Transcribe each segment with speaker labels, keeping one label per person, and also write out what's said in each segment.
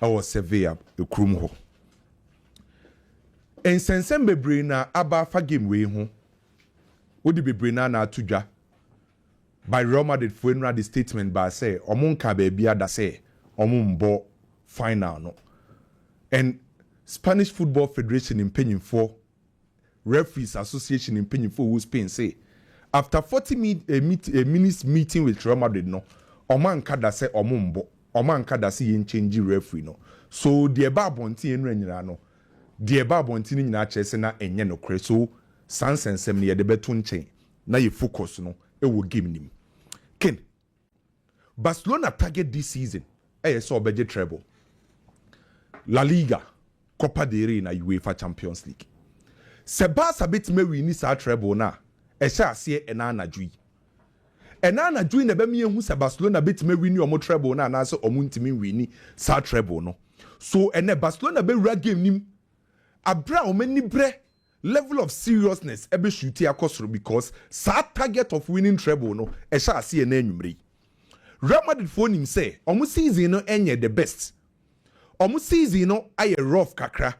Speaker 1: ɛwɔ Sevilla ekurum ho ensensem bebree na aba fa game we ho wodi bebree na ato dwa by Real Madrid for the statement by say omo nka ba bia da say omo mbo final no and Spanish Football Federation in Penyinfo Referees Association in Penyinfo who Spain say after 40 minutes meeting with Real Madrid no omo nka da say omo mbo omo nka da say yen change referee no so the babonti enra nyina no the babonti ni nyina kyerɛ sɛ na enye no kre so sansensem ne ye de beto nkyɛn na ye focus no e wo game nim Ken, Barcelona target this season. So budget treble. La Liga, Copa del Rey na UEFA Champions League. Sebas a bit me win this treble na. Esha see enana jui. Enana jui na be me hu se Barcelona bit me win omo treble na na so omo ntimi win sa treble no. So ene Barcelona be ra game nim. Abra o mani bre. Level of seriousness ebe shoot akosoro because sa target of winning treble no e sha ase na enwumre Real Madrid phone him say omo season no enye the best omo season no aye rough kakra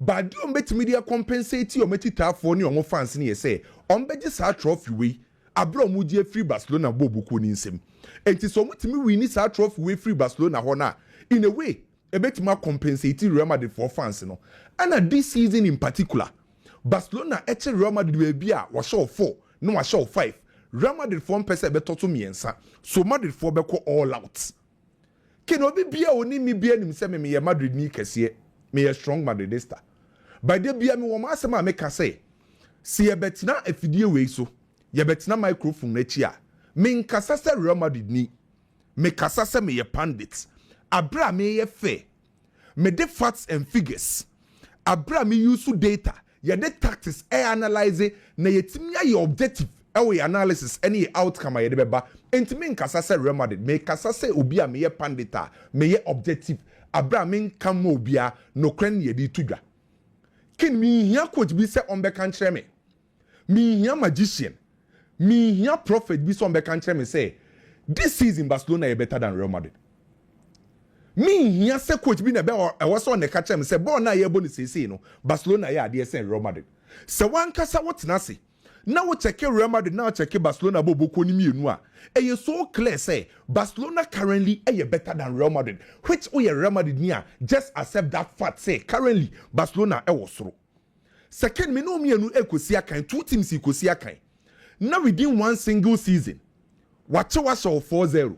Speaker 1: but do betimi dia compensate o metitafo ne omo fans ne say ombeje sa trophy we abro omo die free Barcelona bobuko ni nsem enti so omo timi win sa trophy we free Barcelona ho na in a way e betima compensate Real Madrid for fans no and this season in particular Barcelona eche Real Madrid be a was show 4 no was show 5 Real Madrid form pese beto to miensa so Madrid for be all out ken obi bia oni mi bia nim se me ye Madrid ni kese me ye strong Madridista by the bia me wo ma asema me ka say se ye betina afidie we so ye betina microphone na chi a me nkasa se Real Madrid ni me kasa se me ye pandits abra me ye fair me de facts and figures abra me use data ye de tactics analyze na yetimi ye objective we analysis any outcome ye de beba entimi nkasa se Real Madrid me kasa se obi a me ye pandita me ye objective abra me nkam obi a no kran ye di tudwa kin mi hia coach bi se on be kan kire me mi hia magician mi hia prophet bi se on be kan kire me say this season Barcelona is better than Real Madrid. Me here say coach bi na be e wo so ne ka kire me say ball na ye bo ni sese no Barcelona ya ade say Real Madrid. Se wan kasa wotena se na wo check Real Madrid na wo check Barcelona boboko ni mienu a e so clear say Barcelona currently e better than Real Madrid which we Real Madrid ni a just accept that fact say currently Barcelona e wo soro. Second me no mienu ekosi akan two teams ekosi akan. Now within one single season watch wa show 4-0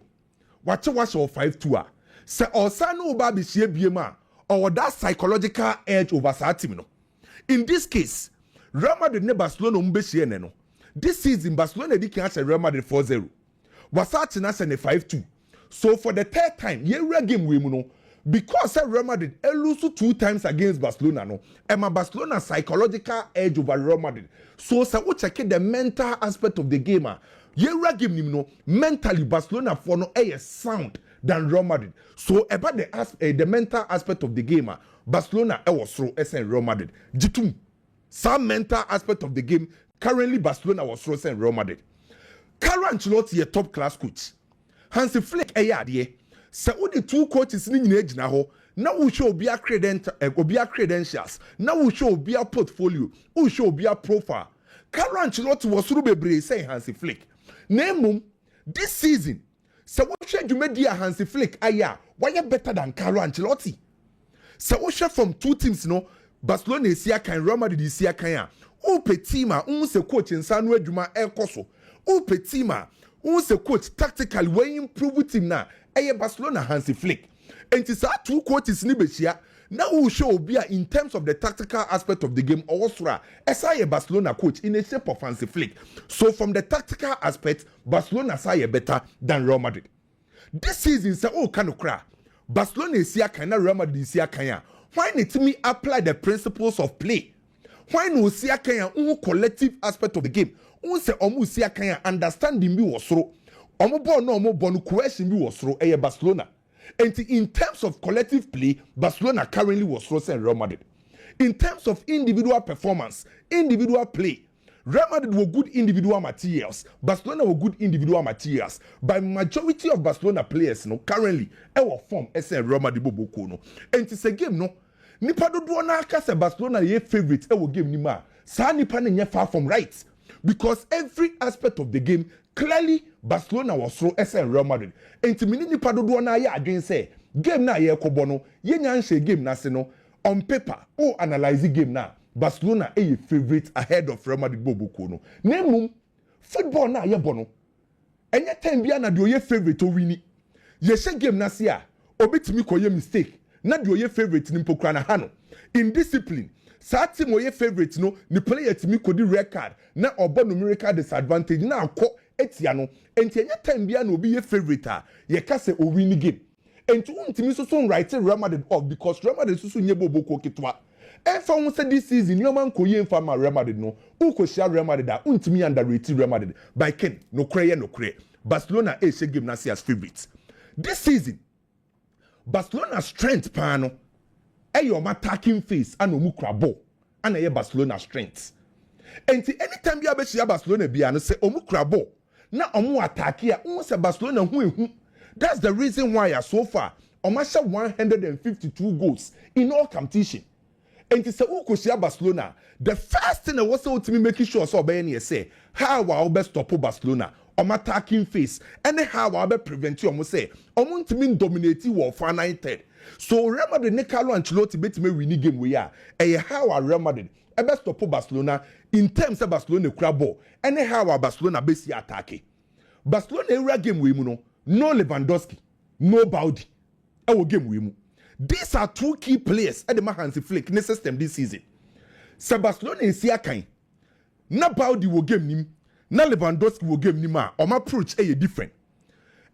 Speaker 1: watch wa show 5-2 a se osano ba be hie biema or that psychological edge over that team no. In this case Real Madrid ne Barcelona mbe hie ne no. This season Barcelona di kan Real Madrid 4-0 wasati na se ne 5-2 so for the third time ye game we mu no because Real Madrid lose 2 times against Barcelona no and Barcelona psychological edge over Real Madrid so we check the mental aspect of the game ye game nim no mentally Barcelona for no sound than Real Madrid so about the mental aspect of the game Barcelona was through SN Real Madrid jitum some mental aspect of the game currently Barcelona was through SN Real Madrid. Carlo Ancelotti a top class coach Hansi Flick ade se wo the two coaches ni nyina gina ho na wo show obia credentials na wo show obia portfolio wo show obia profile. Carlo Ancelotti was through bebre say Hansi Flick name this season se wo hwe dwumadi a Hansi Flick aya why better than Carlo Ancelotti. Se wo hwe from two teams no Barcelona isia kan Real Madrid isia kan a o petima se coach nsanu adwuma ekoso o petima se coach tactically we improve team na Barcelona Hansi Flick and it's two coaches ni behia na wo show be in terms of the tactical aspect of the game also as Barcelona coach in a shape of Hansi Flick. So from the tactical aspect Barcelona say better than Real Madrid. This season say cry Barcelona is here kind Real Madrid is here kind. Why need me apply the principles of play? Why no see kind collective aspect of the game? Say see kind understanding be was so omo no omo no question be was so Barcelona. And in terms of collective play, Barcelona currently was through Real Madrid. In terms of individual performance, individual play, Real Madrid were good individual materials. Barcelona were good individual materials. By majority of Barcelona players, no, currently, our form as a Real Madrid bobo no. And it's a game, no. Nipa do na kasa Barcelona ye favorite our game ni ma. Sa nipa ne far from right. Because every aspect of the game, clearly Barcelona was through as a Real Madrid. And to me nipa do na ye adwen say game na ye kobo no, ye nyanhye game na se no on paper or analyze the game na. Barcelona a favorite ahead of Real Madrid bobo no. Nemum football na ye bono. Enye time bia na de ye favorite o wini. Ye she game na se a obetimi koye mistake. Na de ye favorite ni mpokra na ha no. In discipline, sa team o ye favorite no, ni player timi kodi red card na obo numerical disadvantage na akọ etia no. Enti enye time bia na obi ye favorite a ye ka se o win game. Enti untimi so right Real Madrid off because Real Madrid so nye bobo ko ketwa. If I want to say this season, no man ko yen fama Real Madrid no. Uko share Real Madrid da untimi underrate Real Madrid. By Ken, no kreye. Barcelona a she game na see as favorites. This season, Barcelona's strength pano. Your attacking face and omu krabo. And a Barcelona strength. And anytime you have a Barcelona biano say omu krabo. Na omu attack here, say Barcelona who. That's the reason why so far Omasha 152 goals in all competition. And it's a Ukosia Barcelona. The first thing I was to me making sure so by say how I best stop Barcelona on attacking face and how I be prevent you almost say to mean dominate war for 9-3. So Real Madrid ne Carlo Ancelotti bet me win game we are. And how our Real Madrid I best stop Barcelona in terms of Barcelona crab ball and how our Barcelona base attack. Barcelona area game we no Lewandowski, no Baudi. Our game we mu. These are two key players at the Hansi Flick in the system this season. So Barcelona in Siakai. Na Baudi will game nim, na Lewandowski will game nima. Or my approach is different.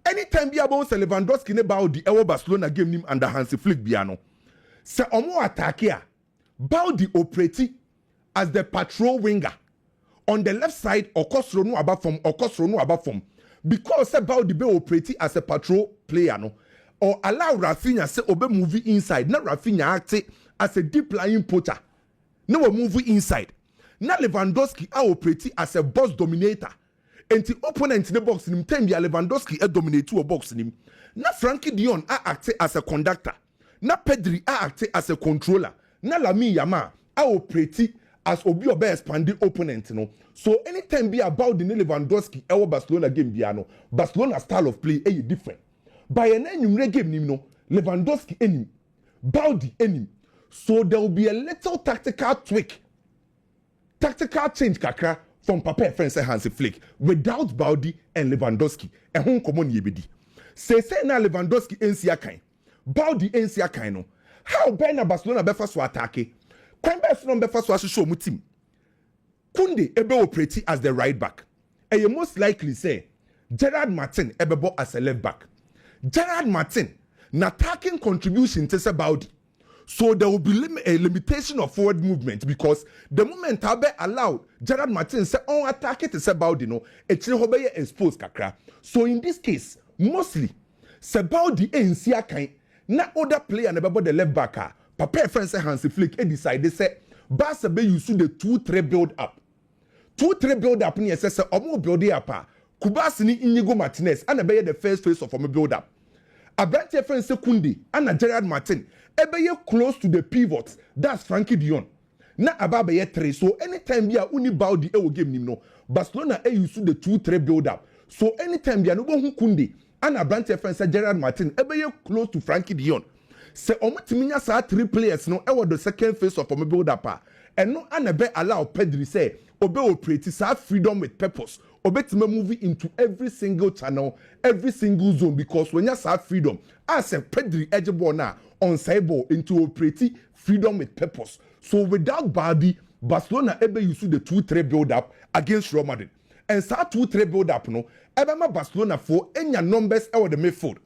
Speaker 1: Anytime be about Lewandowski ne Baudi, our Barcelona game nim under Hansi Flick biano. So omo attack here. Baudi operate as the patrol winger on the left side. Okosro no above from. Because Baudi be operate as a patrol player no. Or allow Rafinha say obe movie inside. Not Rafinha act as a deep lying poacher. No movie inside. Na Lewandowski operate as a boss dominator. And the opponent in the box in him time be Lewandowski dominate to a box in him. Na Frankie de Jong act as a conductor. Na Pedri act as a controller. Na Lamine Yamal operate as obi obe expanding opponent no. So anytime be about the Lewandowski Barcelona game biano. Barcelona style of play is different. By an enemy game no Lewandowski enemy, Baudi enemy. So there will be a little tactical tweak, tactical change kakra from Papa friend say Hansi Flick without Baudi and Lewandowski. And hon common yebedi. Say na Lewandowski NCA kind, Baudi NCA kind no. How Ben Barcelona be first to attack? Kwan Barcelona be first to show mu team. Kunde ebe operate as the right back. And you most likely say Gerard Martin ebe as a left back. Gerard Martin, na attacking contribution to Baudi. So there will be a limitation of forward movement because the moment I be allowed Gerard Martin say on attack it to Baudi no, it will be exposed kakra. So in this case, mostly Baudi NCA kind na other player na the left back. Papa friend say Hansi Flick decide they say Barca be use the 2-3 build up. 2-3 build up ni say omo build up. Kubasi ni Inigo Martinez and be the first phase of a build up. Abrante friend Sekundi and Gerard Martin ebe close to the pivots. That's Frankie de Jong. Na ababe 3. So anytime be a uni Baudi game nim no. Barcelona use the 2-3 build up. So anytime be a no Kundi and Abrante friend Gerard Martin ebe close to Frankie de Jong. Se omutiminya sa 3 players no the second phase of a build up. And no anabe allow Pedri say obe operate sa freedom with purpose. Obetime moving into every single channel, every single zone because when you have freedom, as a Pedri edgeball now on sideball into operating freedom with purpose. So without Baudi, Barcelona ebe use the 2-3 build up against Real Madrid. And that 2-3 build up no, ebe Barcelona for any numbers over the midfield.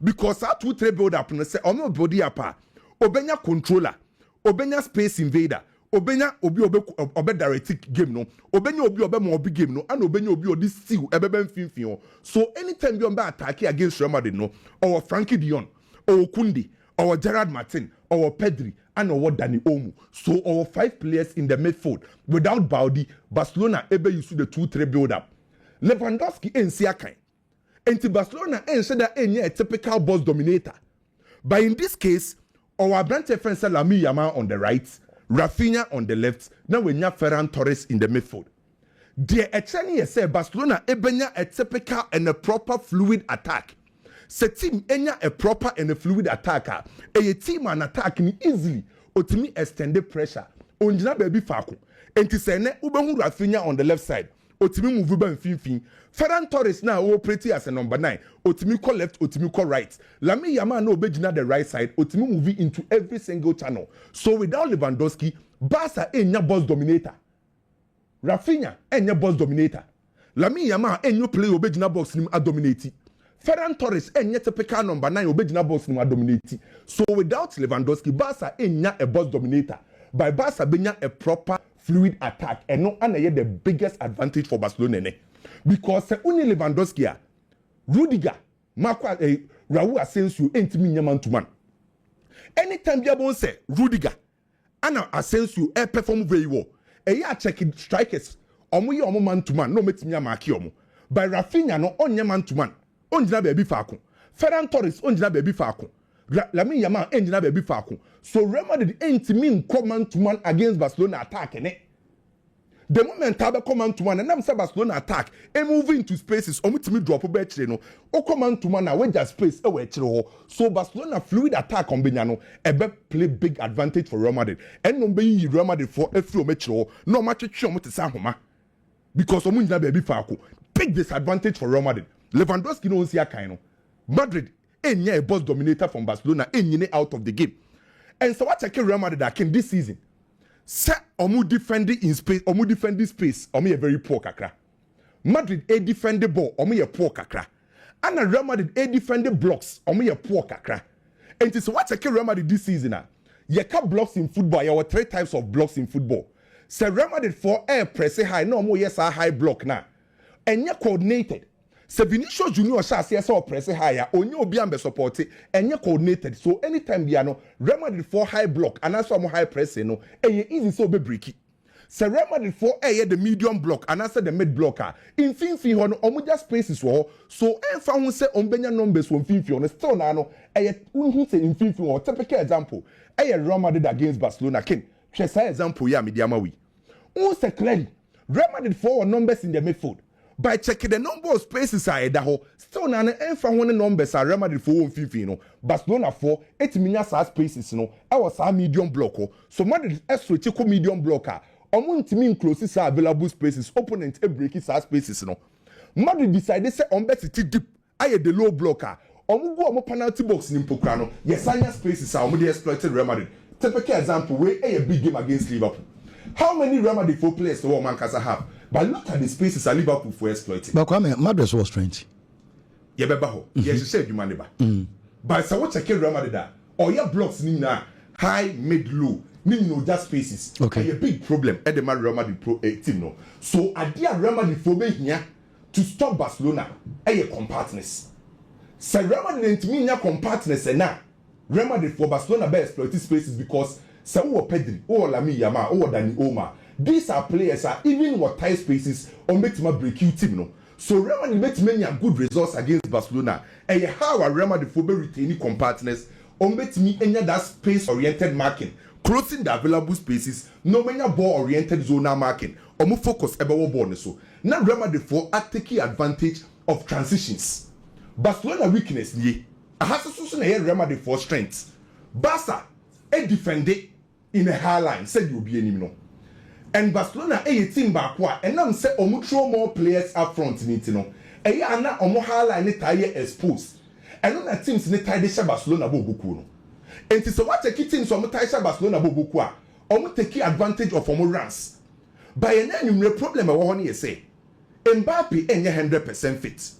Speaker 1: Because that 2-3 build up no say omo body apa, obenya controller, obenya space invader. Obenya obi direct game no obenya obi mo big game no and obenya obi odi steal ebebe mfimfin. So anytime you attack against Real Madrid no or Frankie de Jong or Kundi or Gerard Martin, our Pedri, and our Dani Olmo. So our 5 players in the midfield. Without Baldi, Barcelona able use the 2-3 build-up. Lewandowski ain't Siakai. And Barcelona ain't said that ain't a typical boss dominator. But in this case, our branch defense Lamine Yamal on the right, Rafinha on the left. Now we have Ferran Torres in the midfield. The Echani say Barcelona ebenya a typical and a proper fluid attack. Se team enya a proper and a fluid attacker. A team an attack ni easily. Otimi extended pressure. Onjina baby fako. Enti se ne ubehu Rafinha on the left side. Otimi move ba mfimfin. Ferran Torres now operate as a number 9. Otimi call left, Otimi call right. Lamine Yamal no obejina the right side. Otimi move into every single channel. So without Lewandowski, Barca enya boss dominator. Rafinha enya boss dominator. Lamine Yamal enyo play obejina box nim a dominate. Ferran Torres enya typical number 9 obejina box nim a dominate. So without Lewandowski, Barca enya a boss dominator. By Barca benya a proper fluid attack and no anaye the biggest advantage for Barcelona ne. Because only Lewandowski, Rudiger, Raul Asensio entimi nyaman to man. Anytime you bon say Rudiger, Anna Asensio perform very well. Ya check strikers, omo ye omo man to man, no metimi amaki omo. By Rafinha no on man to man. Onjina baby fako. Ferran Torres onjina baby fako. Lamine Yamal onjina baby fako. So Real Madrid entimi come man to man against Barcelona attack ne. The moment Tabe come man to man and I'm say Barcelona attack and move into spaces omutimi drop betche no. O come man to man na we just space e we chire ho. So Barcelona fluid attack on Benyano ebe play big advantage for Real Madrid. And no be Real Madrid for every metro no match omo te sa homa. Because omo nyina be fako. Big disadvantage for Real Madrid. Lewandowski no see akan no. Madrid enya a boss dominator from Barcelona enyine out of the game. And so what check Real Madrid again this season. Say omu defending in space, omu defending space, omu ye very poor kakra. Madrid a defend the ball, omu ye poor kakra. And Real Madrid a defend the blocks, omu ye poor kakra. And so what check Real Madrid this season ye can blocks in football, there were 3 types of blocks in football. Say Real Madrid for air press high, no more yes a high block now. And ye coordinated. Se Vinicius Junior shall or press higher, or you be ambe support and you coordinated. So anytime you know, Real Madrid for high block and also more high press, no, and you easy so be breaky. Se Real Madrid for the medium block and also the mid blocker. In Finfi on omuja spaces war, so and found say on Benya numbers from Finfi on a stone ano, who say in Finfi or typical example, Real Madrid against Barcelona king. Shall example ya mediamawi. Who say clearly, Real Madrid for numbers in the midfield. By checking the number of spaces I had, still none and for one numbers are Real Madrid for 150, no. Barcelona for 8 million spaces, no. I was a medium blocker. So Madrid extra check medium blocker. Among team closest are available spaces, opponent a breaking spaces, no. Madrid decided say on better deep. I had the low blocker. Omu go penalty box in Pocrano. Yes, I spaces are already exploited Real Madrid. Typical example where a big game against Liverpool. How many Real Madrid 4 players do Mancasa have? But look at the spaces that Liverpool for exploiting.
Speaker 2: But KWAME, Madrid was strange.
Speaker 1: Yeah, babaho. Yes, you said you man But so what check Real Madrid that? Or your blocks ni na high, mid, low. Ni no just spaces.
Speaker 2: Okay.
Speaker 1: A big problem at the Real Madrid pro team no. So idea Real Madrid for me here to stop Barcelona. A compactness. So Real Madrid to me na compactness na. Real Madrid for Barcelona be exploiting spaces because so Pedri, or Lamine Yamal, or Dani Olmo. These are players are even what tight spaces on make my break you team no. So Real Madrid make many good results against Barcelona. And how a Real Madrid for retaining compactness on make me any that space oriented marking, closing the available spaces, no many ball oriented zonal marking, or more focus about ball so. Now Real Madrid for taking advantage of transitions. Barcelona weakness ye. A has a Real Madrid for strength. Barca a defender in a high line said you'll be any no. And Barcelona a team back and now say throw more players up front in it no. And ya na omo high line tie exposed. And on teams ne tie de Barcelona bobuku no. And so what take teams omo tie Barcelona bobuku a omo take advantage of omo runs. By an enemy problem we want here say MBAPPE enye 100% fit.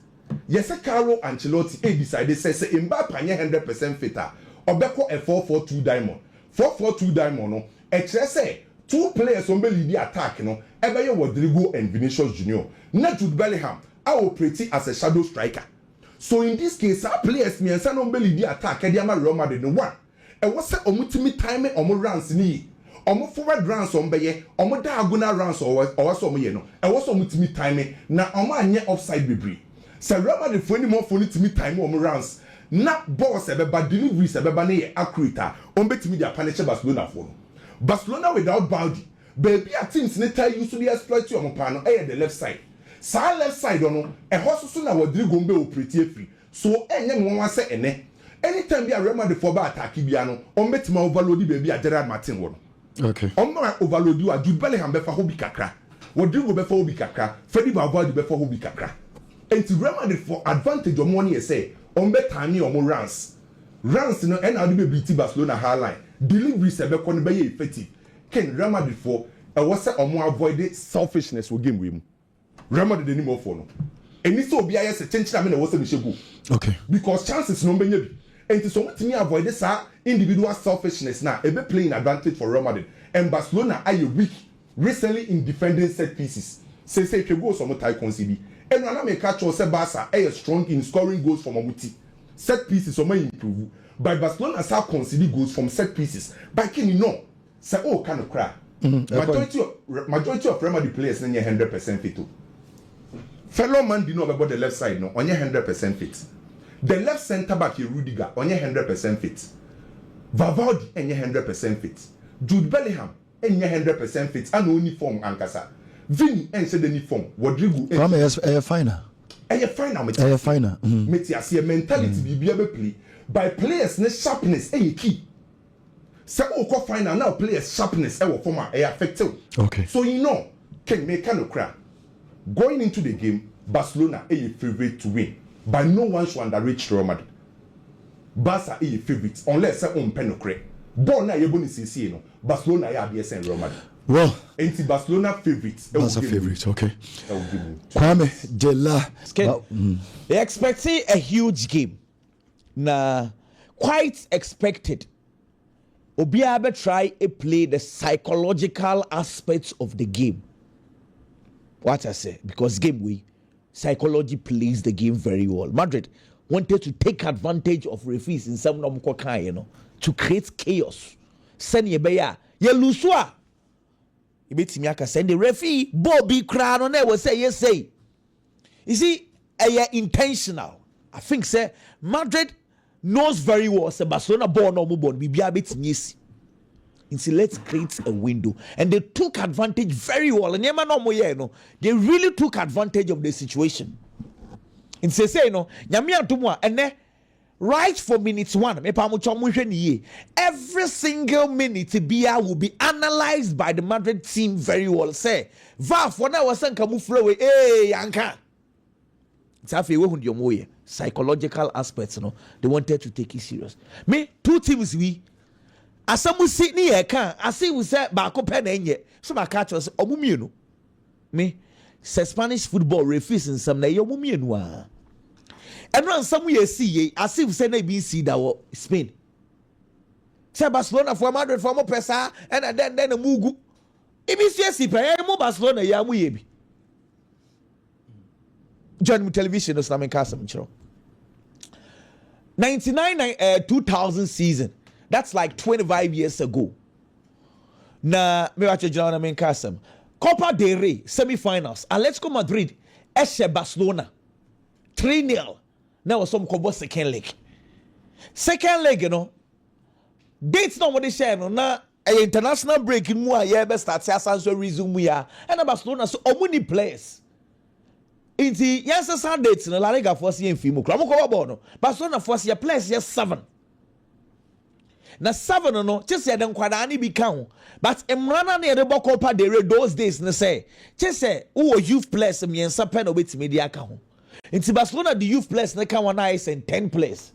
Speaker 1: Yes, Carlo Ancelotti decided say MBAPPE enye 100% fit a obeko a 4-4-2 diamond. 4-4-2 diamond no. E say 2 players on lead the attack no. Ebeye Rodrigo and Vinicius Junior. Not Jude Bellingham are operating as a shadow striker. So in this case, our players me and San lead the attack. Real Madrid no one. e wo se omutimi time omo runs ni omo forward runs ombeye omo diagonal runs or so omo ye no e wo se omutimi time na omo anye offside bebre se Real Madrid fo ni mo fo ni timi time omo runs na ball se beba delivery se beba na ye accurate ombetimi dia punish Barcelona for no Barcelona without Baldi baby a teams ne tell you to be exploit your pano the left side sa left side ono e hoso na Rodrigo gombe operate free so enye mo wan say ene anytime be a Real Madrid for ba attack bia no on betima overload baby a Gerard Martin wo no okay on ma overload you a Jude Bellingham be fa ho bi kakra Rodrigo be fa ho bi kakra Freddy Valverde be fa ho bi kakra enti Real Madrid for advantage of money say on be tani o mo runs no and adu be beat Barcelona high line delivery se be kon be effective Ken Real Madrid for was say omo avoid selfishness for game we mu Real Madrid any more for no eni so obi aye se chenchina me na was say me go okay because chances no benya bi enti so mutimi avoid this individual selfishness na e be playing advantage for Real Madrid and Barcelona are weak recently in defending set pieces say go so much concede and na me catch or say Barca are strong in scoring goals from Amuti set pieces so may improve but Barcelona are concede goals from set pieces but can you know say oh kind of cry majority of Real Madrid players na 100% fit too fellow man di know about the left side no onye 100% fit the left center back Rudiger onye 100% fit Valverde enye 100% fit Jude Bellingham enye 100% fit and uniform ankasa Vini ense the uniform Rodrigo
Speaker 2: kwame final
Speaker 1: meti ase mentality bibia be play by players ne sharpness key say o final now players sharpness e wo form e affect you
Speaker 2: okay
Speaker 1: so you know can make kind of cry going into the game Barcelona a favorite to win but no one should underrate Real Madrid Barca a favorite unless say on penokre ball na ye boni sisi no Barcelona ya be sen Real Madrid
Speaker 2: well
Speaker 1: anti Barcelona favorite
Speaker 2: that's a favorite okay Kwame DELA
Speaker 3: they expecting a huge game na quite expected Obia be try to play the psychological aspects of the game. What I say, because game we psychology plays the game very well. Madrid wanted to take advantage of referees in some to create chaos. Send ye beya ye luswa. Ibetimi aka send the referee Bobby crown on there will say yes say. You see, intentional. I think say Madrid knows very well say Barcelona born or born bibia betimi esi. Instead, let's create a window. And they took advantage very well. And they really took advantage of the situation. And say no, and right for minutes 1, every single minute will be analyzed by the Madrid team very well. Say, Vaf, when I was saying flow, hey, Yanka. It's psychological aspects, they wanted to take it serious. Me, two teams asamu si ni e kan asi we say ba ko pe na enye so ba catch us omumienu me say Spanish football referees in some na ye omumienu a eno ansamu ye si ye asi we say na bi si da wo Spain say Barcelona for Madrid for mo pesa and then mugu ibi si pe ye mo Barcelona ya mu ye bi John television is na me kasam chiro 2000 season. That's like 25 years ago. Na me watch John main Kasem. Copa del Rey semi-finals. Atletico Madrid Eshe Barcelona 3-0. Now some kobo second leg. Second leg, dates not what they share na international break in mua ye be start asanso resume ya. And Barcelona so omuni players. Inti yes dates na La Liga force ye mfimu. Kramo ko bo no. Barcelona force ye players ye 7. Na 7 no just say den kwada ani bi kan but emrana na yede Copa del Rey those days na say just say who youth players miensa pe na obetimi dia ka ho nti Barcelona the youth players na kan one is in 10 players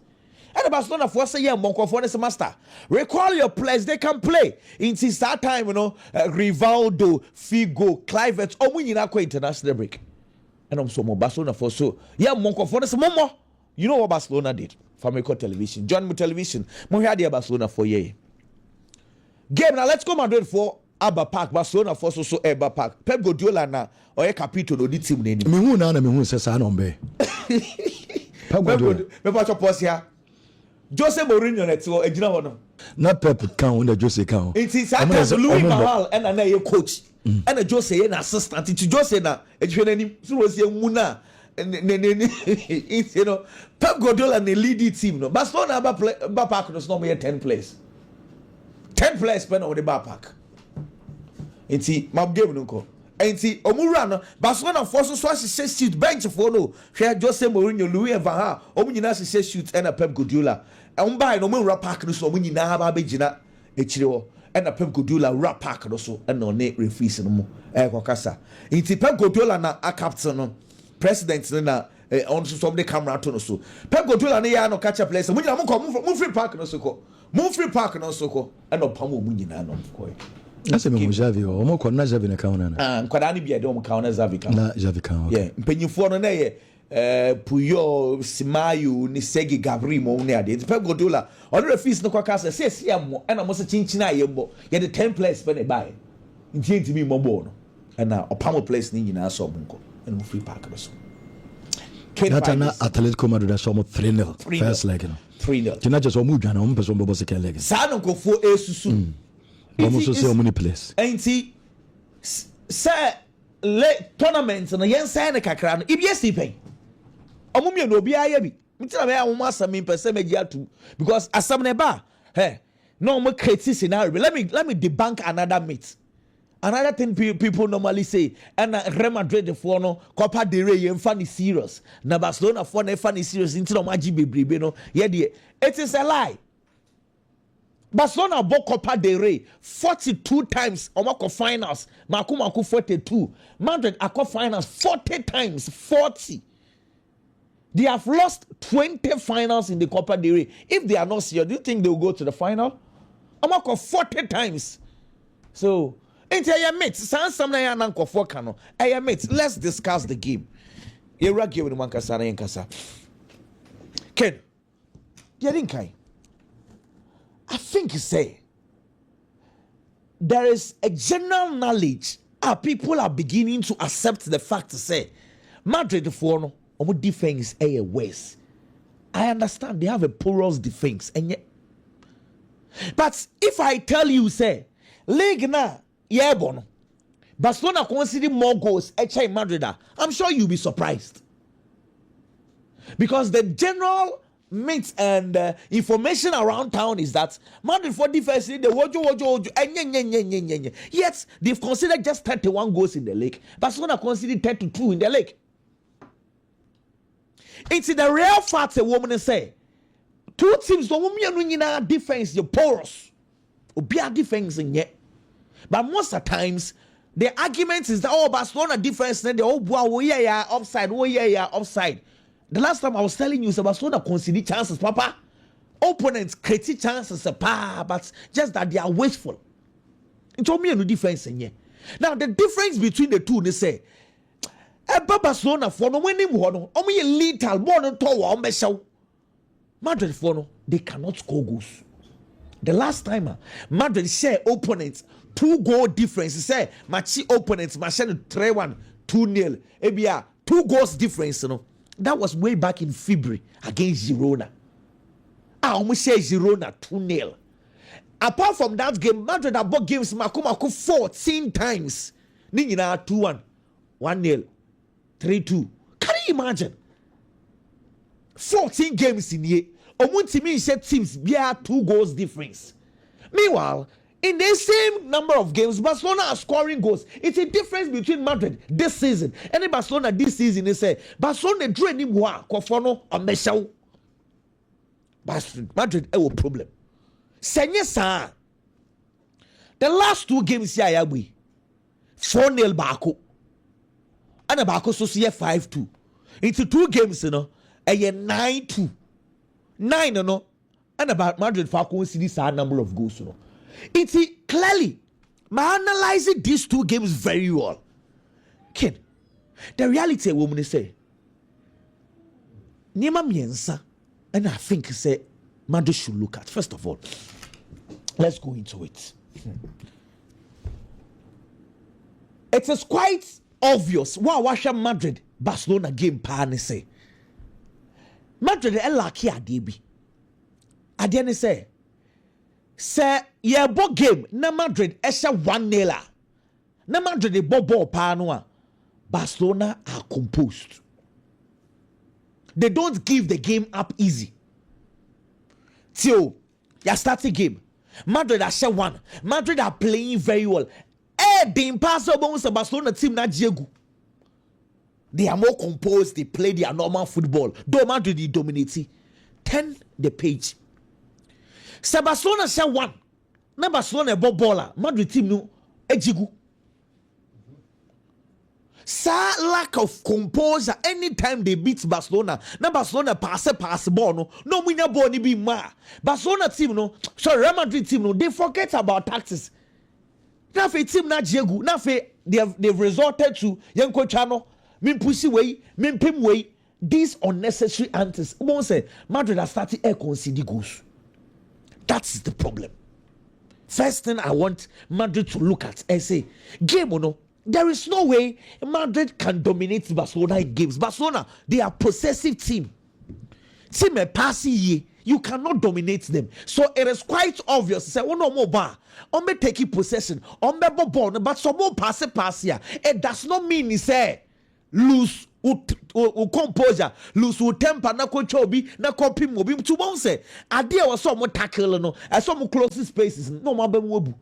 Speaker 3: and Barcelona for say yeah monko for the master recall your players they can play nti that time Rivaldo Figo Clivert omunyina kwa international break and so Barcelona for so yeah monko for the momo you know what Barcelona did Family television, John Mu television. Mo hear the Barcelona for ye. Game now. Let's go Madrid for Abba Park. Barcelona for so Abba Park. Pep Guardiola na oye capito no di team neni.
Speaker 2: Me hu na me hu se sa no mbe.
Speaker 3: Pep Guardiola. Me pa chopos ya. Jose Mourinho neto ejina ho no
Speaker 2: na Pep kan on the Jose kan
Speaker 3: it is Louis van Gaal and na coach and Jose na assistant to Jose na ehwe nanim so was emu na you know Pep Guardiola and the lead team no Barcelona ba park no so no 10 players spend on the bar park enti mab game no ko enti omura no Barcelona force so asese shoot bench for no hwe Jose Mourinho Louis van Gaal omunyina asese shoot and Pep Guardiola buy no mo rap park no so omunyina ba begina echire ho and Pep Guardiola rap park no so and no ne referees no mo kokasa enti Pep Guardiola na a captain no president na on so the camera to no so Pep Guardiola na ya no catch a place omunyina mo free park no so ko mo free park no so ko and opam omunyina no ko
Speaker 2: Ase me Javi o mo kona Javi na kauna na.
Speaker 3: Nkwada ni bia de mo kauna Javi kan.
Speaker 2: Na Javi kan.
Speaker 3: Yeah, mpanyimfo no na ye Puyo Simayu ni Segi Gabri mo ne ade. Pep Guardiola on refuse no kwaka say am na mo se chinchina ayembo. Ye the 10 players pe ne buy. Nti ntimi mo bo no. Na opamo place ni nyina so bunko. And mo free park so.
Speaker 2: That na Atletico Madrid so mo 3-0 first leg no.
Speaker 3: 3-0.
Speaker 2: Tina just o mu dwana mo person bo second leg.
Speaker 3: Sa no kofo esusu.
Speaker 2: Almost so say many place.
Speaker 3: Enti say le tournament no yen say ne kakra no ibs pen. Omumie no obi aya bi. Mitina me awon asam me pese me atu because asam ne ba. Hey, no mo create scenario. Let me debunk another myth. Another thing people normally say, and Real Madrid for no Copa del Rey yen funny serious. Na Barcelona for no funny serious into no maji bebrebe no. Ye de it is a lie. Barcelona bought Copa del Rey 42 times omako finals. Maku 42. Madrid akọ finals 40 times. 40. They have lost 20 finals in the Copa del Rey. If they are not serious, do you think they will go to the final? Omako 40 times. So, let's discuss the game. Ken, I think you say there is a general knowledge people are beginning to accept the fact to say Madrid for no defense worse. I understand they have a porous defense and yet, but if I tell you say league na yeah bono Barcelona consider more goals HI Madrid, I'm sure you'll be surprised because the general myth and information around town is that Madrid for defense they wojo yet they've considered just 31 goals in the league. Barcelona considered 32 in the league. It's the real fact a woman say two teams the woman defense the porous obia defense in yet. But most of the times the argument is that Barcelona defense then the offside offside. The last time I was telling you, Barcelona conceded chances, Papa. Opponents create chances, but just that they are wasteful. It told me no defense in here. Now the difference between the two, they say, Barcelona for no winning one, only little more than two. Madrid for no, they cannot score goals. The last time Madrid share opponents 2-goal difference. Say matchy opponents, machine 3-1, 2-0. Ebia 2 goals difference, you know. That was way back in February against Girona. I almost say Girona 2-0. Apart from that game, Madrid have bought games Maku 14 times. Nina 2-1, 1-0, 3-2. Can you imagine? 14 games in here. Omuntimi said teams bear 2 goals difference. Meanwhile, in the same number of games, Barcelona are scoring goals. It's a difference between Madrid this season and Barcelona this season. They say Barcelona drew any more Kofono or Meshao. Madrid a problem. Senye sa. The last 2 games here are we 4-0 Bako. And a Bako so see 5-2. Into 2 games, you know, a 9-2. 9, you know, and about Madrid Falcons see this number of goals, you know. It's clearly analyzing these 2 games very well. Ken, the reality a woman say, Nima miensa, and I think say Madrid should look at. First of all, let's go into it. It is quite obvious what Washa Madrid Barcelona game pan say. Madrid lucky adebi. Ade ne say ye bo game na Madrid esha 1-0. Na Madrid de ball pa no a Barcelona are composed. They don't give the game up easy. Till you start the game. Madrid are share 1. Madrid are playing very well. The impossible Barcelona team na Diego. They are more composed. They play their normal football. Though Madrid is dominating. Turn the page. So Barcelona share 1. Na Barcelona ball baller. Madrid team no ejigu. Sa lack of composure anytime they beat Barcelona. Na Barcelona pass ball no winya ball ni be ma. Barcelona team no, sorry, Real Madrid team no, they forget about tactics. Na fe team na Diego, na fe they've resorted to Yanko Chano, min pussy way, min pim way, these unnecessary antics. Won't say Madrid has started air conceding goals. That's the problem. First thing I want Madrid to look at and say, game no. There is no way Madrid can dominate Barcelona in games. Barcelona, they are possessive team. Team a passing ye, you cannot dominate them. So it is quite obvious. Say, oh no more bar. On me taking possession. On me ball, but some more pass here. It does not mean he say lose composure, lose temper, na chobi, na copy mobi. To one say, idea was some more tackle no, as some close spaces. No more wobu.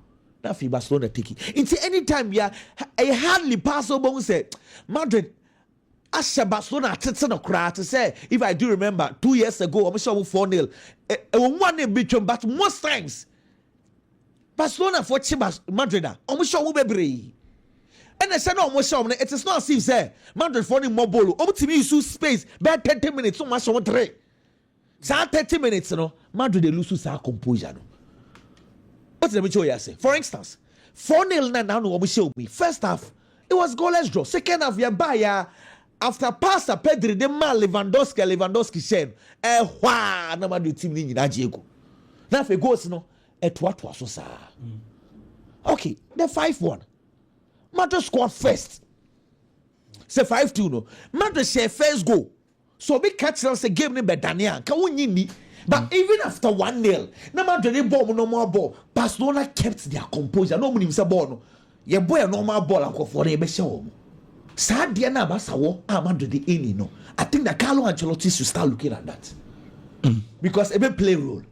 Speaker 3: Na fi Barcelona take it. Into any time ya I hardly pass over say Madrid asha Barcelona tete no kra to say if I do remember 2 years ago I'm sure 4-0 one between but most times Barcelona for Chivas Madrid I'm sure we bebre and I said no I'm sure it is not as if say Madrid for the mobile obtimi use space about 30 minutes so much on 3 sa 30 minutes no Madrid they lose sa composure no. What's the show you say? For instance, 4-0 now no show me. First half, it was goalless draw. Second half, you buy after pass Pedri, the man Lewandowski said, wah, na ma do team ni na Diego. Now if it goes no, what was so sa. Okay, the 5-1. Madrid scored first. Say 5-2 no. Madrid share first goal. So we catch us a game ni be Daniel. Can we ni? But even after 1-0, no matter the ball, no more ball. Barcelona kept their composure. No money say ball no. Your boy a normal ball and for the show. Sad dia na basawo Madrid the any no. I think that Carlo Ancelotti should start looking at that. Because it may play role.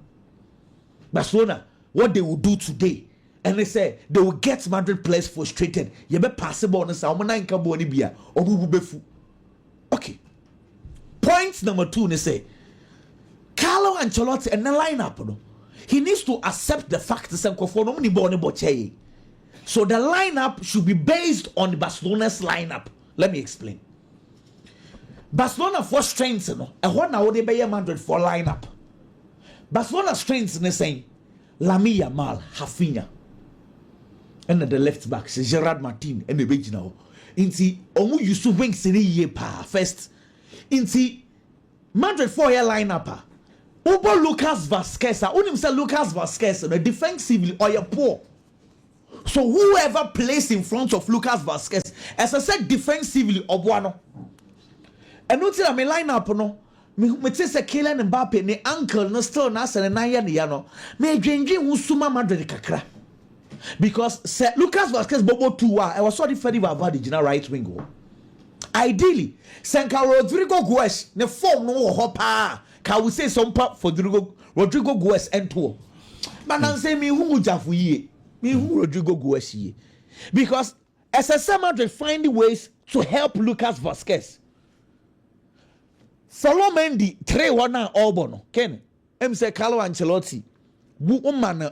Speaker 3: Barcelona, what they will do today, and they say they will get Madrid players frustrated. You be passable on sa omana nka bo ni bia obubu befu. Okay. Point number 2 they say Carlo Ancelotti and the lineup, no, he needs to accept the fact that so the lineup should be based on Barcelona's lineup. Let me explain. Barcelona for strengths, no, and what now they be Madrid for lineup. Barcelona strengths in saying Lamine Yamal, Rafinha, and the left back, Gerard Martin, and the original. Inti omu used to wing sini pa first. Inti Madrid 4-year lineup. Ubo Lucas Vasquez, I only say Lucas Vasquez, defensively or you're poor. So whoever plays in front of Lucas Vasquez, as I said, defensively Obuano. And not tell me line up no. Me say Kylian Mbappe, ne uncle no still na se na ya no. Me dwenje usuma Madrid kakra. Because Lucas Vasquez bobo 2 I was sorry for the Vavadi right wing. Ideally, Senka Rodrigo Goes, ne form no hopa. Can we say some part for Rodrigo Goes and tour? But now say me who jafu ye. Me who Rodrigo Goes ye. Because as a Madrid find ways to help Lucas Vasquez. Follow Mendy 3-1 Albono. Ken say Carlo Ancelotti. Woman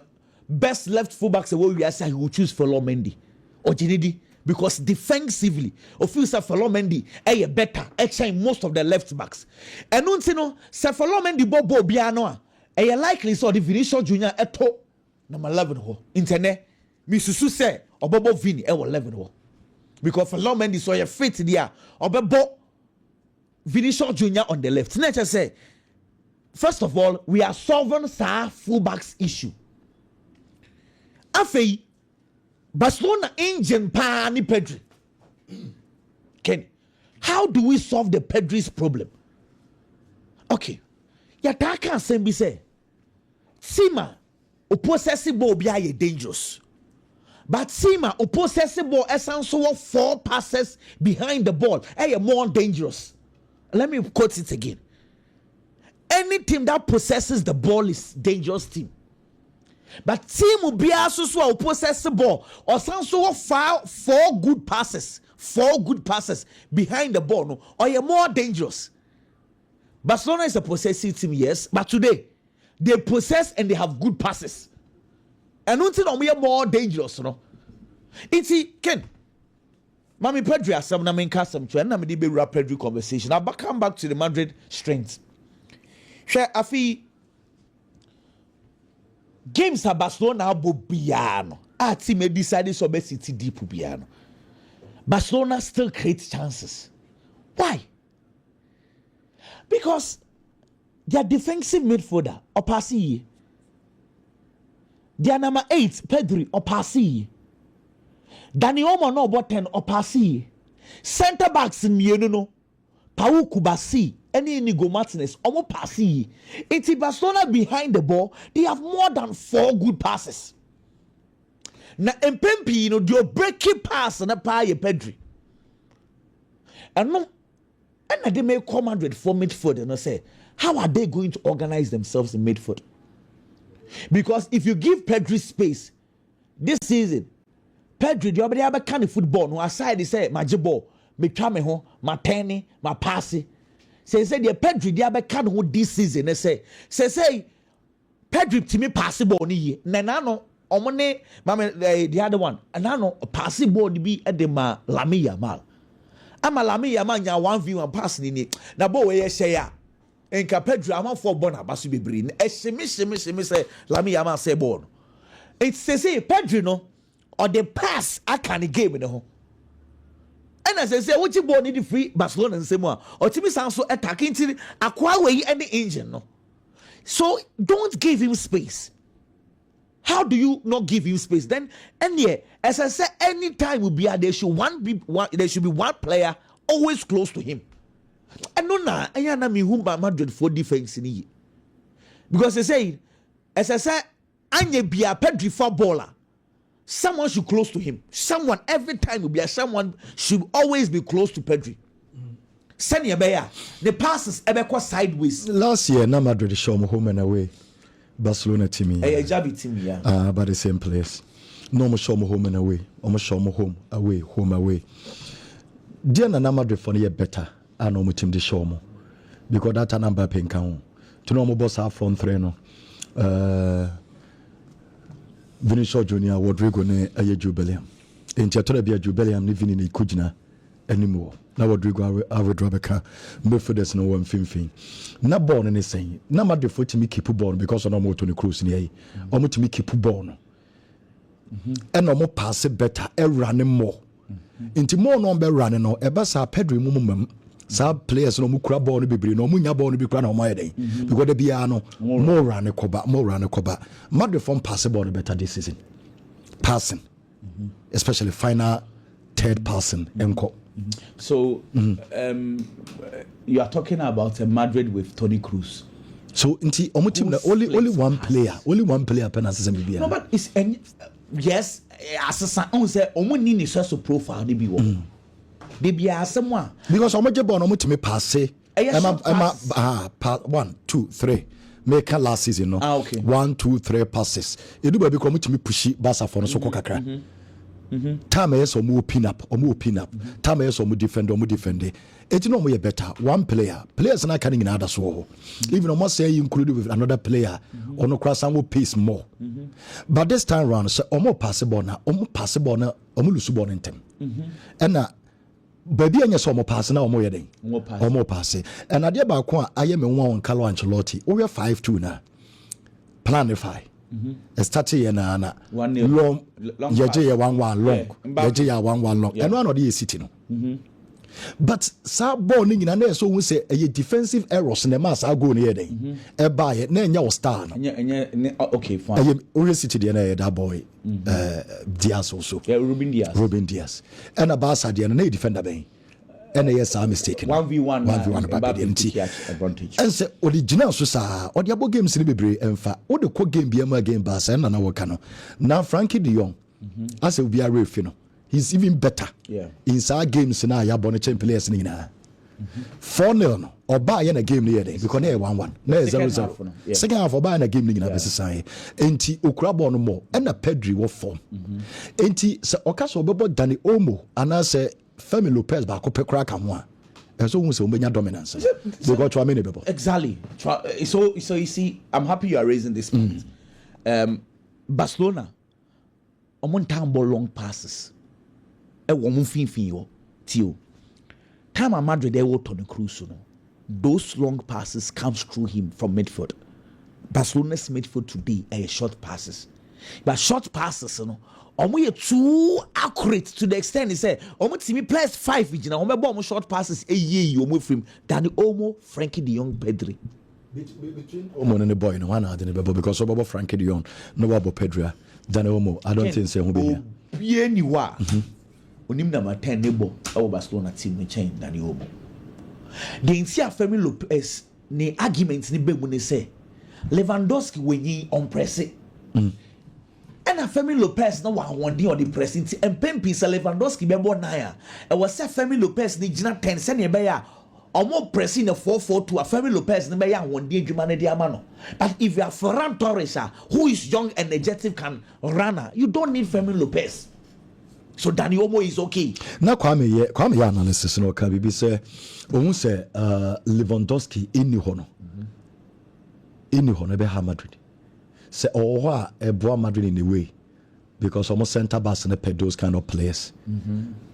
Speaker 3: best left fullbacks away we say he will choose Follow Mendy. Or Ginidi. Because defensively, Officer Follow Mendy better exchange most of the left backs. And no say Follow Mendy Bobo Biano likely so the Vinicius Junior eto number 11 ho. Internet Misusu say or Bobo Vini 11 ho. Because Follow Mendy so you fit there or Bobo Vinicius Junior on the left. Nature say first of all we are solving sa fullbacks issue. Afei Barcelona engine pa ni Pedri. Kenny, how do we solve the Pedri's problem? Okay. Yataka Sembi say, Tima o possess ball be dangerous. But Tima o possess ball essence so 4 passes behind the ball. More dangerous. Let me quote it again. Any team that possesses the ball is dangerous team. But team will be also so possess the ball or some so 4 good passes. 4 good passes behind the ball, no, or you're more dangerous. Barcelona is a possessive team, yes, but today they possess and they have good passes. And until we are more dangerous, no. It's Ken. Mami Pedri has some named custom to and I'm the Pedri conversation. I'll come back to the Madrid strength. Share Afi games at Barcelona Bobiano. Team decided so best City deep Bobiano. Barcelona still creates chances. Why? Because their defensive midfielder, Opasi, their number 8, Pedri, Opasi, Dani Omo no about 10, Opasi, center backs in Mienuno, Pau Kubasi, any Inigo Martinez, Omo Pasi. It's Barcelona behind the ball, they have more than 4 good passes. Na MPP, you know, your breaking pass and a pie Pedri. And no, and they may come 100 for midfield and I say, how are they going to organize themselves in midfield? Because if you give Pedri space this season, Pedri, the other kind of football, no aside they say, my jibbo, me chame home, my penny, my passy. Say, the Pedri, the other kind of this season, they say, Pedri to me passable ni, Nanano. Omone mama the other one and I know passing ball be at the Lamine Yamal. I'm a Lamine Yamal ya 1v1 pass ni na bo we say ya enka Pedro am for bona basu be bring e sheme say Lamine Yamal say ball. It say Pedro no or the pass I can game no ho. And as I say what you ball need the free Barcelona and say more or timi sound so attacking to acquire we any engine no. So don't give him space. How do you not give him space? Then, and yeah, as I said, anytime will be there should be one player always close to him. And no, I am me whom by Madrid for defense in here. Because they say, as I said, Anya be a Pedri footballer. Someone should close to him. Someone every time will be someone should always be close to Pedri. Send your bear. The passes ever sideways.
Speaker 2: Last year, na Madrid show me home and away. Barcelona team, but the same place. No more show me home and away. Almost show me home away. Dear na Madrid for the better. I know my team the show me because that a number paying count. To know my boss have front three no. Vinicius Junior, Rodrigo ne a jubileum. In Chateau be a jubileum living in Kujina anymore. Now Rodrigo I would drop a car before there's no one fin. Not born anything. Now my default to me keep born because I know more to the cruise in here. Almost to me keep born. And no more pass it better, running more. Into more number running or ever saw Pedri mum. Some players no mukra born be no munya born be crown on my day. Because the piano more run a coba. Madrid form passable better this season. Passing. Especially final third person enco.
Speaker 3: So you are talking about a Madrid with Toni Kroos.
Speaker 2: So only one player penalty.
Speaker 3: No, but it's yes, as I say, only need to profile the be one. They be someone
Speaker 2: because to me pass 1, 2, 3. Make last season no.
Speaker 3: Okay. 1,
Speaker 2: 2, 3 passes. You do be come to me pushy Barca for no so kakra. Time is omu pin up. Time is omu defend. It's no more better. One players not coming in other so. Even almost say you included with another player or no cross and will pace more. But this time round, so omu passable na, omu lusubon in them. And now, baby, and yes, omu pass now omu yeding. Omu pass. And I dear bakwa, I am one Carlo Ancelotti. We are 5-2 now. Planify. Starting na 1-0 long. Yaje 1-1 long. Yaje 1-1 long. And one of the city no. But sa ball ni na so we say a defensive errors na mass go na yeden. E buy na nya star no.
Speaker 3: Okay, fine.
Speaker 2: We city there na that boy Diaz also.
Speaker 3: Yeah, Ruben Diaz.
Speaker 2: And a Barca there na defender ben. NAS are mistaken
Speaker 3: 1v1
Speaker 2: Mbappe
Speaker 3: Mbappe advantage
Speaker 2: and say original so sa or the abo games ni bebre emfa o de ko game bia ma game Barcelona na work no now Frankie de Jong as we are refi no he's even better in sa games na ya bonne champion players ni na 4-0 no oba ye na game ni yede because na 1-1 na 0-0 second half oba na game ni na besesa enti okura ball no more and na Pedri wo form enti se okaso obebo Dani Olmo ana se Femi Lopez ba ko pekura ka ho a so who say umenya dominance they got to amene bebo
Speaker 3: exactly so you see I'm happy you are raising this point Barcelona omon time ball long passes e wo mo finfin yo tio time at Madrid they were Toni Kroos no those long passes comes through him from midfield. Barcelona's midfield today are short passes, but short passes you know too accurate to the extent he said team players 5 you know short passes a year you from Dani Olmo, Frankie de Jong, Pedri.
Speaker 2: Between Olmo and the boy no one had in the because about Frankie de Jong no about Pedri Dani Olmo I don't think say who be here
Speaker 3: onim number 10 nebo our Barcelona team ni change Dani Olmo the insia Femi Lopez ni argument ni be mu ni say Lewandowski wenyi on press and a Femi Lopez no one day on the press and Pempi say Lewandowski be born na e was say Femi Lopez ni gina 10 se ne be ya omo pressing a 4-4-2 a Femi Lopez ni be ya one day adwuma ne dia ma no but if you are Ferran Torres who is young energetic can runner you don't need Femi Lopez. So Dani Olmo is okay.
Speaker 2: Now kwame ya analysis no ka bibi say ohun say Lewandowski inni hono be ha Madrid. Say oh a eboa Madrid in a way because almost center backs and pay those kind of players.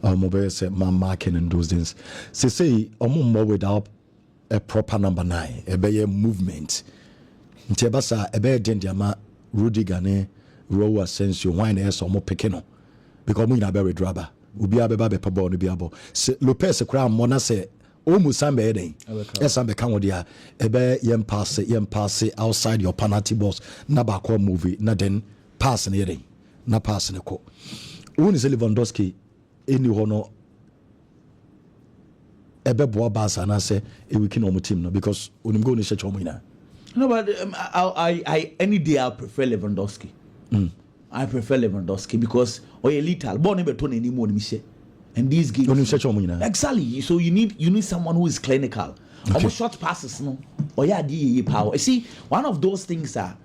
Speaker 2: Mobile say man marking and those things. Say more without a proper number 9, a better movement. Ntebasa a better dendiama Rudiger ne Raul Asensio wine is almost pekeno. Because we na be draba obi abeba be pabo no biabo se Lopez kra mona se o musambe eden esambe kan wodi a ebe yem pass outside your penalty box na ba ko movie na den pass na eden na pass na ko woni se Lewandowski eni hono ebe bo Barca na se e wiki no team no because onim go ni church o ina
Speaker 3: no but I any day I prefer Lewandowski. I prefer Lewandowski because lethal born anymore and these games exactly so you need someone who is clinical. Okay. Short passes no power. You see one of those things are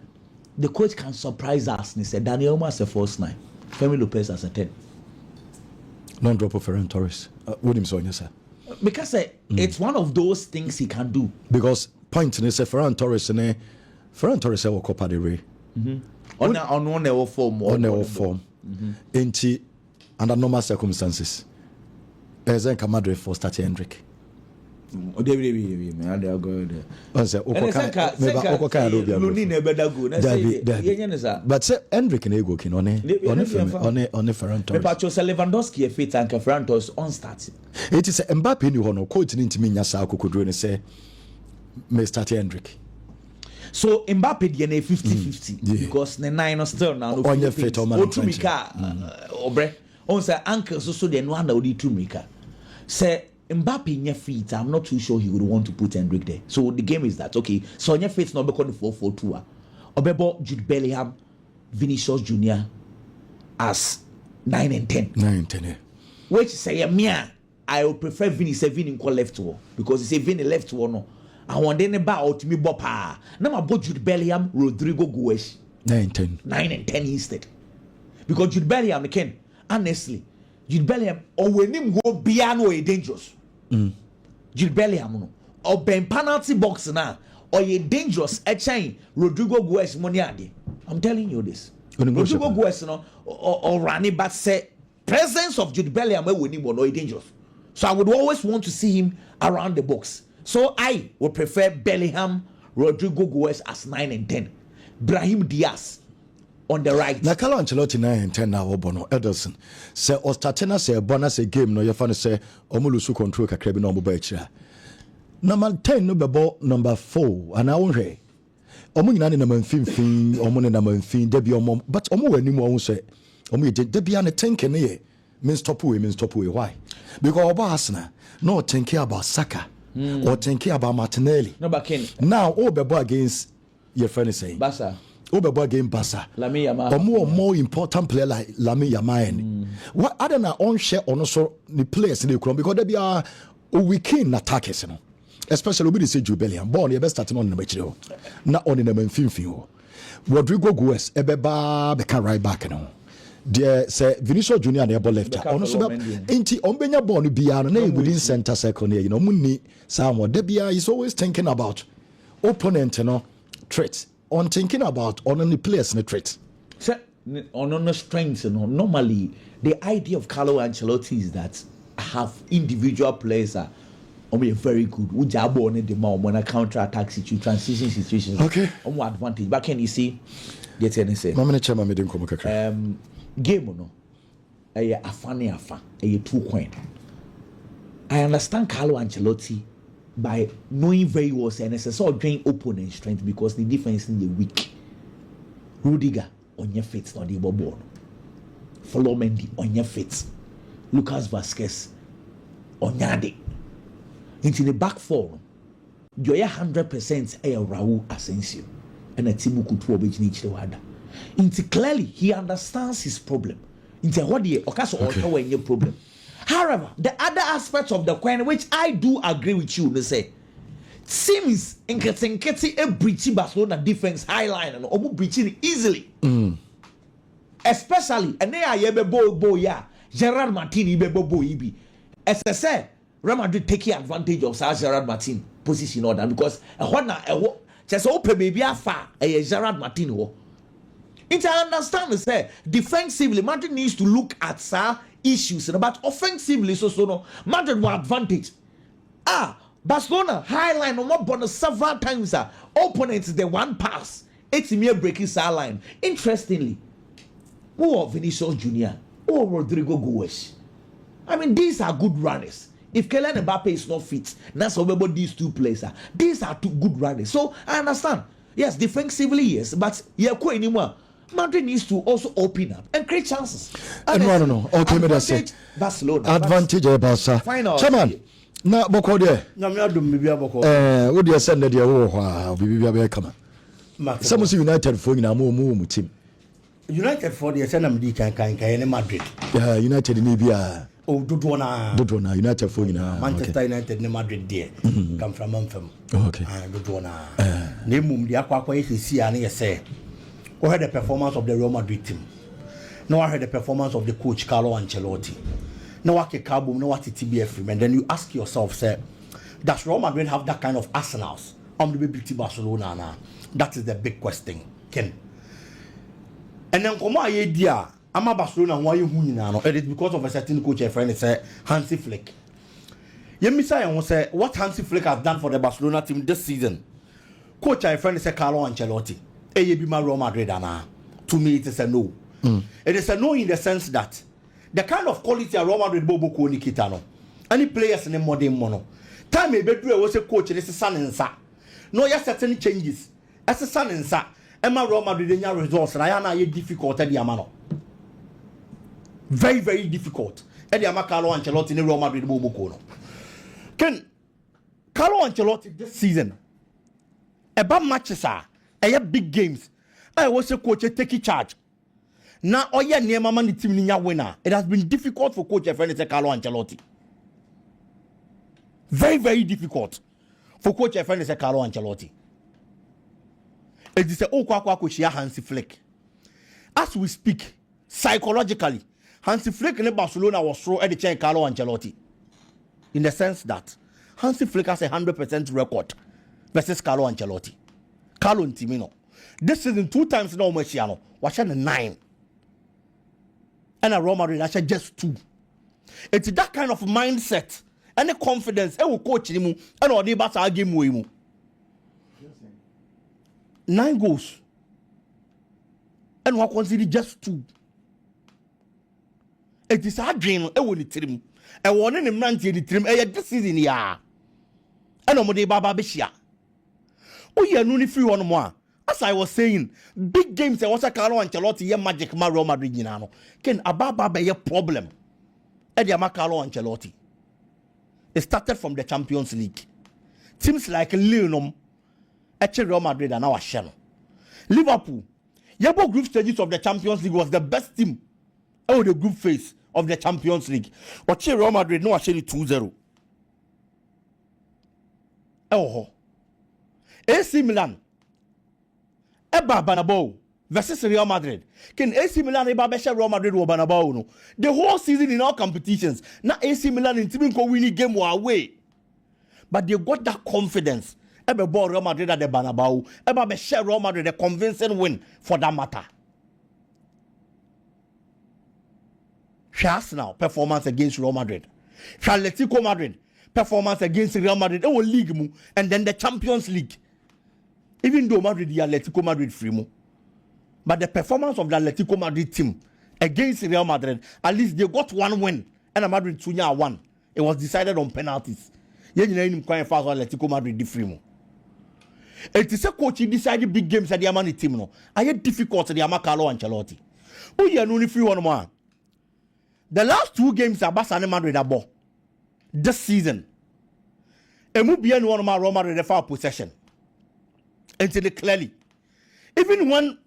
Speaker 3: the coach can surprise us and he said Daniel as a false 9 Femi Lopez as a 10
Speaker 2: non drop of Ferran Torres what him so sir
Speaker 3: because it's one of those things he can do
Speaker 2: because point is Ferran Torres will Copa del Rey
Speaker 3: on our form.
Speaker 2: Enti under normal circumstances. Ezen Madrid for start Hendrick. But say Hendrick and Ego kin on Ferran Torres.
Speaker 3: But Lewandowski a fit and Ferran Torres on start.
Speaker 2: It is Mbappe ni hono coach ni ntimi nya sa akokodro ni say me start Hendrick.
Speaker 3: So Mbappe DNA 50-50 because the 9 are still now
Speaker 2: on your fit on
Speaker 3: obre on say uncle so the one that would do Mika say Mbappe in your feet I'm not too sure he would want to put Hendrick there so the game is that okay so on your feet not become 4-4-2 obebo Jude Bellingham Vinicius Junior as 9 and 10 which say me I would prefer Vini in left wall because he say Vini left wall no I want them about me bopa. Now my boy Jude Bellingham, Rodrigo Goes 9 and 10 instead. Because Jude Bellingham again, honestly, Jude Bellingham or when him go piano is dangerous. Jude Bellingham no or ben penalty box now or you dangerous a chain Rodrigo Goes Moniadi. I'm telling you this. Rodrigo Goes no or Rani but say presence of Jude Bellingham when him no dangerous. So I would always want to see him around the box. So I would prefer Bellingham, Rodrigo Goes as 9 and 10. Brahim Diaz on the right.
Speaker 2: Na Carlo Ancelotti 9 and 10 now Bono EDILSON. Say Ostatena say bonus a game no you fan say omulusu control kakra bi no mo ba akira. Number 10 no bebo number 4 and I won he. Omo nyina ne number 15, omo ne number 15 debi omo but omo wani mu won say omo ye debi an 10 kene ye. means stop away. Why? Because about Arsenal, no thinking about Saka or thinking about Martinelli.
Speaker 3: No, but Kenny.
Speaker 2: Now, Obeba against your friend is saying.
Speaker 3: Basa.
Speaker 2: Obeba against Basa.
Speaker 3: Lami Yama.
Speaker 2: Or more important player like Lami Yama. What other than on share on also the players in the club because they be a weekend attackers, you know. Especially we say Jubilean. Born the best starting on the match. Not on in the Memphis. Rodrigo Gues, Ebeba, become right back, you know. Dear say Vinicius Junior and the left. Also, ain't on Benya born beyond name within center second here. You know, Muni Samuel Debia is always thinking about opponent, you know, traits. On thinking about on the players in the traits.
Speaker 3: On the strengths, you know, normally the idea of Carlo Ancelotti is that I have individual players are very good. We jab on the more when a counter attack situation, transition situations. Okay. On what advantage? But can you see? Get anything?
Speaker 2: Mama Chama made him come.
Speaker 3: Game no a funny afa a 2 coin. I understand Carlo Ancelotti by knowing very well say necessary drain opponent strength because the defense in the weak. Rudiger on your feet not the ball. Follow Mendy on your feet. Lucas Vasquez on your into the back four. You're 100% a Raul Asensio and a Timu Kutu each the other. Into clearly he understands his problem. Into what the okaso or your problem. However, the other aspects of the coin, which I do agree with you, they say, seems in Nketi a breachy Barcelona defense high line and almost breaching easily. Especially and they are boya Gerard Martin bebo ibi. As I said, Real Madrid taking advantage of Gerard Martin position order because just open maybe far a Gerard Martin. I understand say defensively Madrid needs to look at issues but offensively so no Madrid more advantage. Barcelona highline on what bonus several times opponents the one pass. It's mere breaking line. Interestingly, who Vinicius Junior or Rodrigo Gues. I mean these are good runners. If Kylian MBAPPE is not fit, that's about these two players. These are two good runners. So I understand. Yes, defensively yes, but anymore. Madrid needs to also open up and create chances.
Speaker 2: And no. Okay, me say
Speaker 3: Barcelona.
Speaker 2: Advantage Barca.
Speaker 3: Final.
Speaker 2: Chairman. Na boko there.
Speaker 4: Na me adum bibia boko.
Speaker 2: Wo dey send there wo ho bibia be come. Some say United for nyina mo team.
Speaker 4: United for the send am di kan in Madrid.
Speaker 2: United ni bia.
Speaker 4: Oh, Dodona
Speaker 2: United for nyina.
Speaker 4: Manchester United ni Madrid there. Come from Amfam.
Speaker 2: Okay.
Speaker 4: Dodona. Na mum dia akwa yesi ya na yese. We heard the performance of the Real Madrid team. Now I heard the performance of the coach Carlo Ancelotti. Now I can kabum, now what TBF, and then you ask yourself, say, does Real Madrid have that kind of arsenals? The baby Barcelona now. That is the big question, Ken. And then come on, idea. I'm a Barcelona. Why you now? It is because of a certain coach, a friend, say Hansi Flick. I say what Hansi Flick has done for the Barcelona team this season. Coach, a friend, say Carlo Ancelotti. Real Madrid to me it is a no. It is a no in the sense that the kind of quality Real Madrid bobo ko ni kitano. Any players in the modern mono. Time e bedu was a coach this is sun and sa. No ya certain changes. As a sun and sa. Emma Real Madrid nya results na ya na ye difficult e di amano. Very very difficult. E di Carlo Ancelotti ni Real Madrid bobo ko no. Ken Carlo Ancelotti this season about matches big games. I was a coach taking charge. Now, near mama the team niya winner. It has been difficult for coach Carlo Ancelotti. Very, very difficult for coach Carlo Ancelotti. It is a coach Hansi Flick. As we speak, psychologically, Hansi Flick in Barcelona was thrown at the chair Carlo Ancelotti. In the sense that Hansi Flick has 100% record versus Carlo Ancelotti. Carlo Timino. This season 2 times now Messiano. Watch 9. And a Real Madrid actually just 2. It's that kind of mindset and the confidence. I will coach him and all the battle game with him. 9 goals. And what consider just 2. It is a dream. I will trim. I want him run to the trim. This season ya. And on the Baba Bishia. Oh yeah, no free one more. As I was saying, big games. I was a Carlo Ancelotti. Yeah, magic. Real Madrid. Ken Ababa be a problem. Ediama Carlo Ancelotti. It started from the Champions League. Teams like Lille, Real Madrid, and now Chelsea. Liverpool, Yabo group stages of the Champions League was the best team out of the group phase of the Champions League. But Real Madrid, no, actually 2-0. Oh, AC Milan, Eba Banabao versus Real Madrid. Can AC Milan Eba Besha Real Madrid or Banabao? No, the whole season in all competitions. Now AC Milan in team winning game were away, but they got that confidence. Eba ball Real Madrid at the Banabao. Eba Besha Real Madrid a convincing win for that matter. Arsenal performance against Real Madrid. Atletico Madrid performance against Real Madrid. It was league and then the Champions League. Even though Madrid the Atletico Madrid free mo, but the performance of the Atletico Madrid team against Real Madrid, at least they got one win and the Madrid Tunya won. It was decided on penalties. You know him quite fast Atletico Madrid the free mo. It is a coach he decided big games at the Amani team no. I had difficult at the Carlo Ancelotti. Oh yeah, no only free one more. The last 2 games are Barcelona Madrid abo. This season, emu bien one of my Real Madrid for possession. Until clearly, even when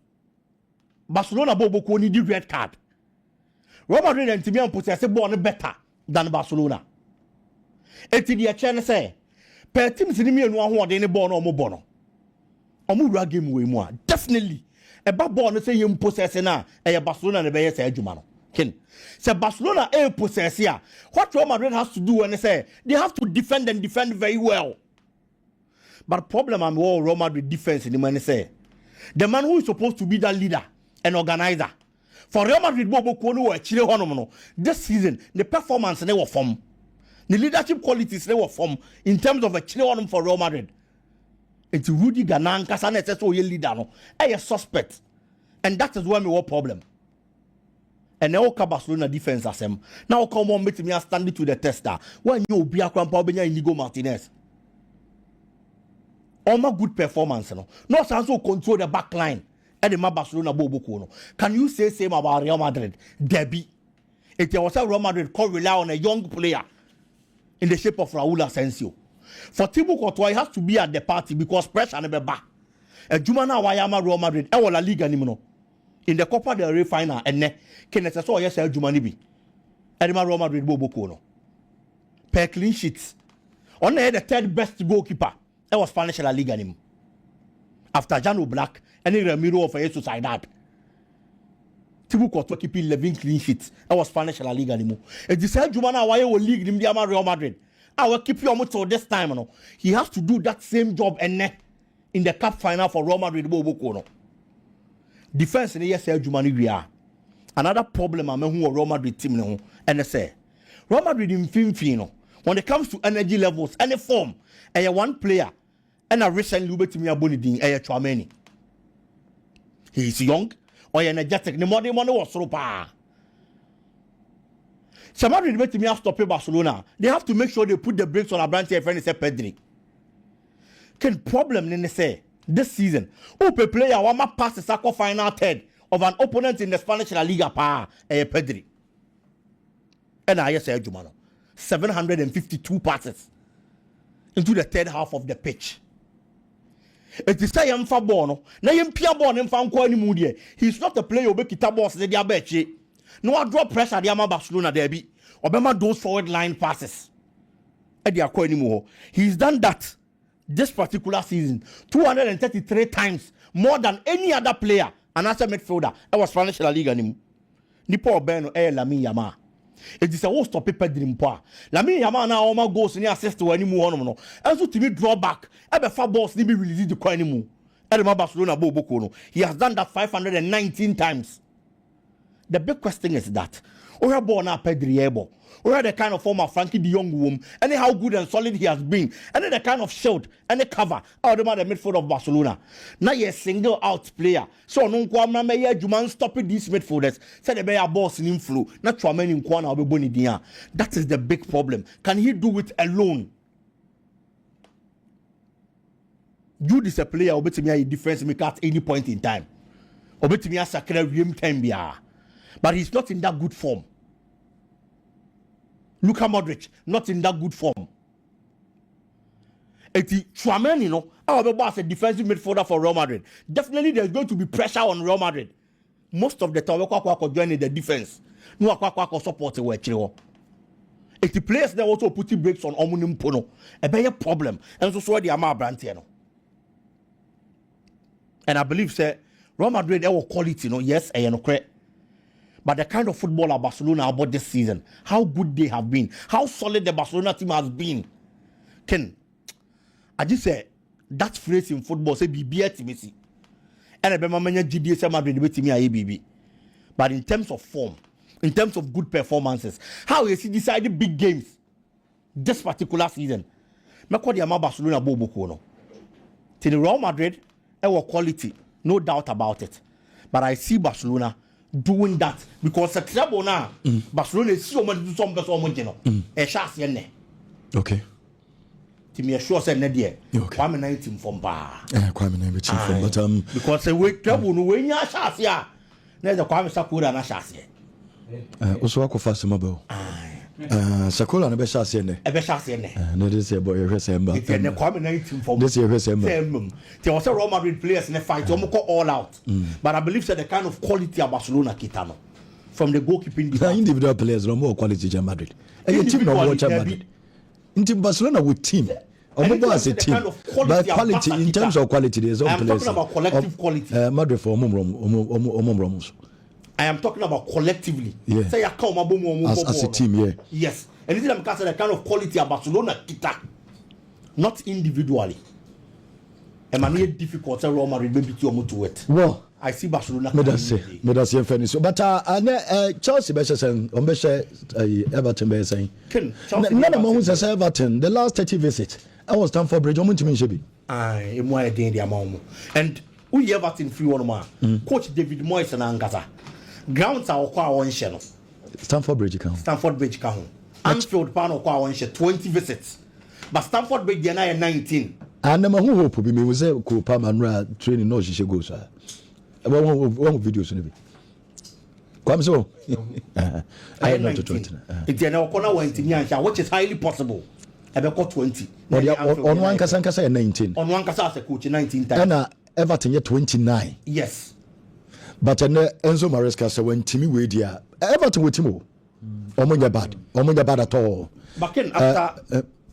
Speaker 4: Barcelona bobo need the red card, Real Madrid and Timian possess ball better than Barcelona. Until the chance say, per teams in me and one who are any ball no more bono. Omu game way more. Definitely, a bad ball say you possess na a Barcelona and a Bayes Jumano. Ken. So Barcelona a possess here. What Real Madrid has to do when they say they have to defend and defend very well. But problem I'm all Real Madrid defense in the man say the man who is supposed to be the leader and organizer for Real Madrid Bobo Kono Chile Honomono this season the performance they were from the leadership qualities they were from in terms of a Chile Honom for Real Madrid. It's Rudy Ganan Kasane says so leader no a suspect and that is why we have problem. And now Barcelona defense as him. Now come on, make me stand to the tester. When you be a crampa benya Inigo Martinez. All my good performance, no. Not also control the back line. And the Barcelona Bobo Kono. Can you say same about Real Madrid? Debbie. It was a Real Madrid could rely on a young player in the shape of Raul Asensio. For Thibaut Courtois, he has to be at the party because pressure never back. A Jumana Wayama Real Madrid, I will La Liga Nimino. In the Copa del Rey final, and ne, can I say, yes, Jumani be. Edema Real Madrid Bobo Kono. Per clean sheets. On the 3rd best goalkeeper, that was Spanish La Liga Nim. After Jano Black, and the Ramiro of a Sociedad. Thibaut Courtois keeping 11 clean sheets. That was Spanish La Liga Nim. If you say Jumana, why you will league Nim Real Madrid? I will keep you almost for this time. No? He has to do that same job and ne in the cup final for Real Madrid Bobo Kono. Defense in the yes, Jumani we are. Another problem I'm who Real Madrid team no and say Real Madrid in Finfino. When it comes to energy levels, any form, and one player, and a recent Lubetimia Bonidin, a Chouameni. He is young or energetic. The money was so bad. Somebody let me stop Barcelona. They have to make sure they put the brakes on a branch here and say Pedri. Can problem then say this season? Who player one pass the soccer final 3rd of an opponent in the Spanish La Liga Pedri. And I say Jumano 752 passes into the 3rd half of the pitch. It is say for Bono. Now you Pia Bono and found Kwani Moody. He's not a player who make it a boss the Diabeche. No I drop pressure the Barcelona derby. Obama those forward line passes. He's done that this particular season 233 times more than any other player and as a midfielder. I was Spanish La Liga Nipo Beno Lami Yama. It is a whole stop paper dream pa. Lami Yama now almost goes in assist to any more no. And so to me draw back. I be far balls ni be release the coin anymore. Barcelona Bobo Kono. He has done that 519 times. The big question is that we are born up Pedri able. We are the kind of former Frankie the young woman, and how good and solid he has been, and then the kind of shield and the cover out of the midfield of Barcelona. Now you're a single out player. So no Kwame may Juman stopping these midfielders. Say the bear boss in inflow, not Chouameni in Kwana or Bonidia. That is the big problem. Can he do it alone? You this a player or bet me a difference maker at any point in time. Or bet me a sacred time. But he's not in that good form. Luka Modric not in that good form. Eti Tchouameni, you know, our boss a defensive midfielder for Real Madrid. Definitely there's going to be pressure on Real Madrid. Most of the time, we join in the defense. No, we support the work. If the players that also put brakes on Omunim Pono, a bigger problem. And so the Amar Brantiano. And I believe, say, Real Madrid, our quality, no, yes, I know correct. But the kind of footballer Barcelona about this season, how good they have been, how solid the Barcelona team has been. Ken, I just say that phrase in football say BBA to me. And I remember GDS Madrid with me ABB. But in terms of form, in terms of good performances, how is he decided big games this particular season? Me call the Barcelona bobo kono. To the Real Madrid, our quality, no doubt about it. But I see Barcelona doing that because the treble now, Barcelona is so much do something so much, you know. A chance
Speaker 2: Okay.
Speaker 4: To me, sure say Nadia. KWAME 19 from bar.
Speaker 2: KWAME 19 from, but
Speaker 4: because the way treble no way ya chance ya. Na the KWAME Sakura na chance.
Speaker 2: Also ako fast mobile. Sakura na be chance ne.
Speaker 4: E be chance ne.
Speaker 2: No this year boy Resemba.
Speaker 4: It's the KWAME 19 from.
Speaker 2: This year Resemba.
Speaker 4: There was a Real Madrid players in the fight. They go all out. But I believe that the kind of quality of Barcelona kitano from the goalkeeping.
Speaker 2: Individual players no more quality than Madrid. And your team no watch Madrid. In Barcelona with team. As a team, but quality in terms of quality, there's
Speaker 4: I am talking about collective quality.
Speaker 2: Madrid for Omomromos.
Speaker 4: I am talking about collectively.
Speaker 2: Yeah.
Speaker 4: Say as
Speaker 2: a team, yeah.
Speaker 4: Yes. And this is the kind of quality of Barcelona kita, not individually. And man, it's difficult to Real Madrid maybe to it.
Speaker 2: Well,
Speaker 4: I see Barcelona.
Speaker 2: Me that's fairness. But Chelsea be saying, Everton be saying. None of them say Everton. The last 30 visits, I was Stamford Bridge. I'm to me shebi.
Speaker 4: Aye, more than the amount. And we Everton free one more. Coach David Moyes and Angaza. Grounds are quite one channel.
Speaker 2: Stamford Bridge account.
Speaker 4: Stamford Bridge account. Anfield Pan quite one 20 visits. But Stamford Bridge they are 19.
Speaker 2: And the man who hope be me was a Copa Manra training no she go sir. One videos in it. Come so. I am not to 20.
Speaker 4: It's an corner which is highly possible. About 20.
Speaker 2: On one Kasanka 19.
Speaker 4: On one Kasa coach 19 times.
Speaker 2: And Everton 29.
Speaker 4: Yes.
Speaker 2: But Enzo Maresca said when Timmy Wadia Everton with Timo. Omonya bad at all.
Speaker 4: But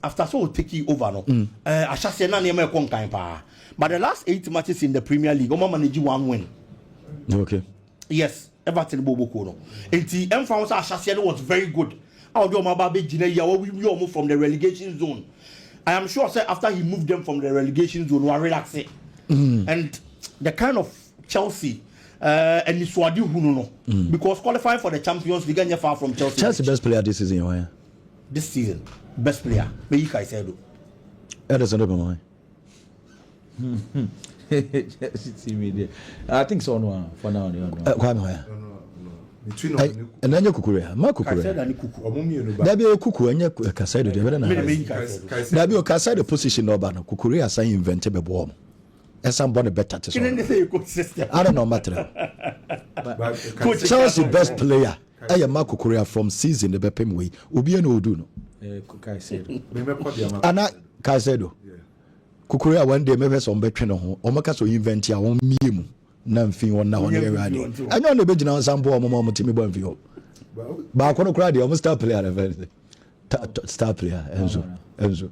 Speaker 4: after so taking over no. I shall say na near pa. But the last 8 matches in the Premier League, Oma manage 1 win.
Speaker 2: Okay.
Speaker 4: Yes, Everton Bobo Kono. And the M-Founds Ashasiano was very good. I'll do my baby Gina we move from the relegation zone. I am sure say after he moved them from the relegation zone, we are relaxing. And the kind of Chelsea and Niswadi Huno because qualifying for the Champions League and far from Chelsea.
Speaker 2: Chelsea best player this season, why?
Speaker 4: This season, best player. Maybe I said
Speaker 2: Edison Obermai.
Speaker 3: I think so no for now.
Speaker 2: No. And then you Kukurea, Kukurea. There be a Kuku and you Casado, there be a Casado position over Kukurea saying invented a bomb. And somebody better to I don't know matter. Chelsea best player. I am Marco Kukurea from season the Bepem way. Ubi and Uduno. Anna Casado. Kukurea one day maybe some better no or make us invent your own meme. Nothing on now. I know the big now some boy mama to me one view. But I can't cry the almost star player. Star player, Enzo.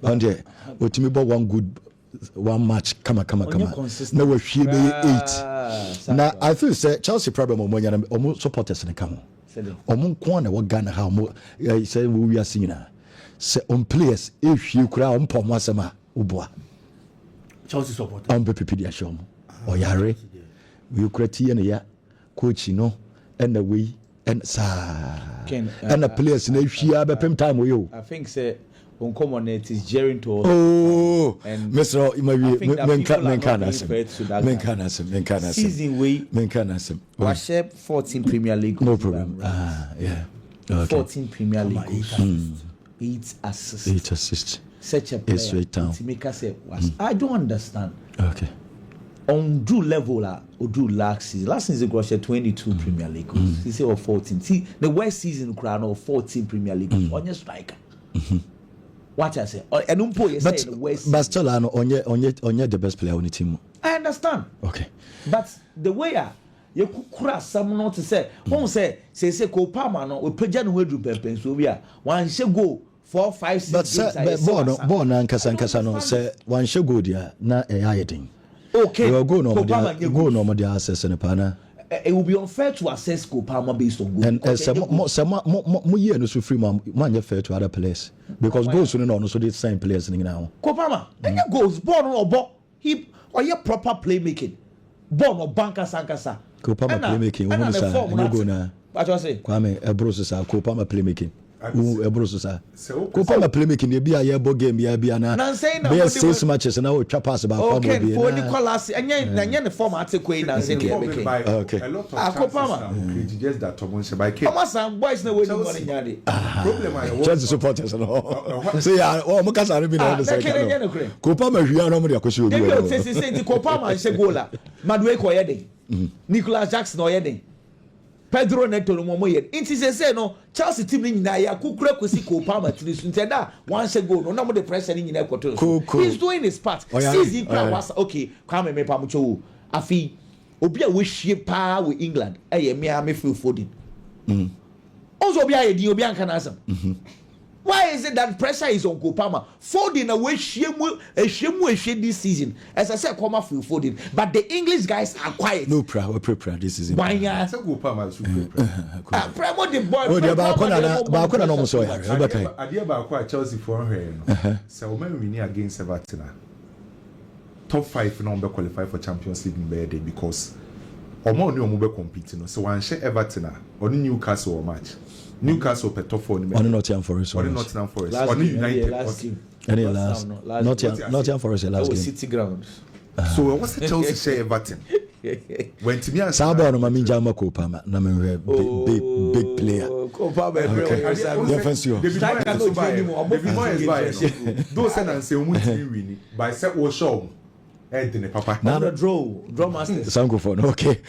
Speaker 2: And yeah, what me about one match, come on. No, we should be 8. Now, I feel say Chelsea problem on when almost supporters in the come on corner, what Ghana, how more I say we are seeing now. Say on players, if you cry on Pomasama, Uboa.
Speaker 4: Chelsea support.
Speaker 2: PPD show. Or Yare, we create ya coach, you know, and the way and the players in the same time with you.
Speaker 3: I think say uncommon it is Jerry to
Speaker 2: oh and Mr. Menkana
Speaker 3: season way
Speaker 2: Menkana
Speaker 3: was 14 Premier League.
Speaker 2: No problem. Yeah. Okay.
Speaker 3: 14 Premier League. 8 assists.
Speaker 2: 8 assists.
Speaker 3: Such a player to make us say was I don't understand.
Speaker 2: Okay.
Speaker 3: on do level or do last season. Last season was 22 Premier League. He said or 14. See the worst season crown or 14 Premier League on your striker. What I say? And Umpo is saying the worst.
Speaker 2: But still, I know on the best player on the team.
Speaker 3: I understand.
Speaker 2: Okay.
Speaker 3: But the way you could cross someone to say, one say Kopama no we preja no we do pepe so we are one should go 4, 5, 6 games.
Speaker 2: But born and kasa no say one should go there na ayedin.
Speaker 3: Okay.
Speaker 2: You go no the access in pana.
Speaker 3: It will be unfair to assess Kopama based on goal.
Speaker 2: And some year no so free man fair to other players because goals no so the same players now.
Speaker 3: Kopama any goals born or ball he or your proper playmaking. Born or banker sankasa.
Speaker 2: Kopama playmaking we say go na.
Speaker 3: What you say?
Speaker 2: Kwame Ebroso sa Kopama playmaking. Ebroso sa. Kopama playmaking dey be a year game year be na.
Speaker 3: Na say na
Speaker 2: be 6 matches na we twa pass ba Kwame be.
Speaker 3: Okay, for the class anya the form at kwei na say dey.
Speaker 2: Okay.
Speaker 1: A lot of chances just that Tomonse by K.
Speaker 3: Some boys na we no money nyade.
Speaker 2: Problem I Chelsea supporters no. Say ya o mo kasa no be na the second. Kopama hwia no mo dey akosi obi.
Speaker 3: Dey say the Kopama say goala. Madwe ko yede. Nicholas Jackson o yede. Pedro Neto no mo yede. Inti say no Chelsea team ni nyina ya kukura kwesi Kopama tiri so nteda one say goal no na mo the pressure ni nyina ekoto. He's doing his part. Season was okay. Kwame me pa mo cho. Afi obi a we hwie pa with England. Me feel Foden. Also obi a yedi obi anka na asem. Why is it that pressure is on Kopama? Foden away shemu this season. As I said, Kopama feel Foden. But the English guys are quiet.
Speaker 2: No pressure this season.
Speaker 3: Why ya?
Speaker 1: Kopama super.
Speaker 3: Premo the boy.
Speaker 2: Oh, they ba ko na no mo so ya.
Speaker 1: Adia ba ko Chelsea for hwe no. So we win against Everton. Top 5 no be qualify for Champions League in Bede because omo ni omo be compete no. So one share Everton or Newcastle match. Newcastle per top 4
Speaker 2: on Nottingham Forest
Speaker 1: on Nottingham Forest on United Nottingham Forest last game
Speaker 3: City ground.
Speaker 1: So what's the Chelsea share Everton when to me and
Speaker 2: Sabo no mami jama Kopama na me big player
Speaker 3: Kopama
Speaker 2: defensive
Speaker 1: those and say we win by set was show Papa
Speaker 3: now the draw master
Speaker 2: Sanko for okay